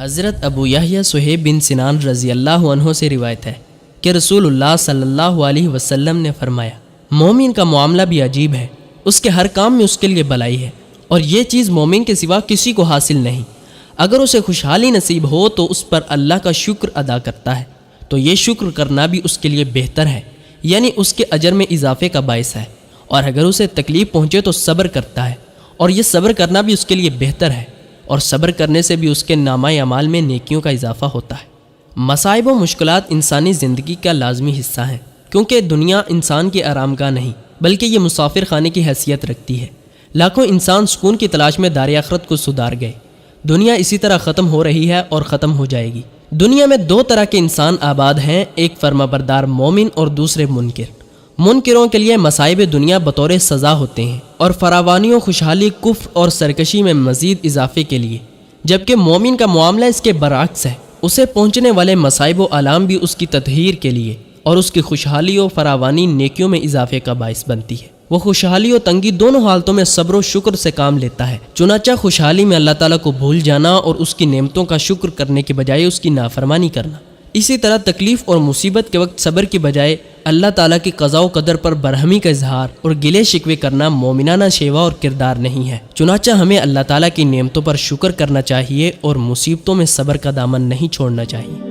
حضرت ابو یحییٰ صہیب بن سنان رضی اللہ عنہ سے روایت ہے کہ رسول اللہ صلی اللہ علیہ وسلم نے فرمایا، مومن کا معاملہ بھی عجیب ہے، اس کے ہر کام میں اس کے لیے بھلائی ہے، اور یہ چیز مومن کے سوا کسی کو حاصل نہیں۔ اگر اسے خوشحالی نصیب ہو تو اس پر اللہ کا شکر ادا کرتا ہے، تو یہ شکر کرنا بھی اس کے لیے بہتر ہے، یعنی اس کے اجر میں اضافے کا باعث ہے۔ اور اگر اسے تکلیف پہنچے تو صبر کرتا ہے، اور یہ صبر کرنا بھی اس کے لیے بہتر ہے، اور صبر کرنے سے بھی اس کے نامہ اعمال میں نیکیوں کا اضافہ ہوتا ہے۔ مصائب و مشکلات انسانی زندگی کا لازمی حصہ ہیں، کیونکہ دنیا انسان کی آرام گاہ نہیں بلکہ یہ مسافر خانے کی حیثیت رکھتی ہے۔ لاکھوں انسان سکون کی تلاش میں دار آخرت کو سدھار گئے۔ دنیا اسی طرح ختم ہو رہی ہے اور ختم ہو جائے گی۔ دنیا میں دو طرح کے انسان آباد ہیں، ایک فرمانبردار مومن اور دوسرے منکر۔ منکروں کے لیے مصائب دنیا بطور سزا ہوتے ہیں، اور فراوانی و خوشحالی کفر اور سرکشی میں مزید اضافے کے لیے، جبکہ مومن کا معاملہ اس کے برعکس ہے، اسے پہنچنے والے مصائب و آلام بھی اس کی تطہیر کے لیے اور اس کی خوشحالی و فراوانی نیکیوں میں اضافے کا باعث بنتی ہے۔ وہ خوشحالی و تنگی دونوں حالتوں میں صبر و شکر سے کام لیتا ہے، چنانچہ خوشحالی میں اللہ تعالیٰ کو بھول جانا اور اس کی نعمتوں کا شکر کرنے کے بجائے اس کی نافرمانی کرنا۔ اسی طرح تکلیف اور مصیبت کے وقت صبر کی بجائے اللہ تعالیٰ کی قضاء و قدر پر برہمی کا اظہار اور گلے شکوے کرنا مومنانہ شیوا اور کردار نہیں ہے۔ چنانچہ ہمیں اللہ تعالیٰ کی نعمتوں پر شکر کرنا چاہیے اور مصیبتوں میں صبر کا دامن نہیں چھوڑنا چاہیے۔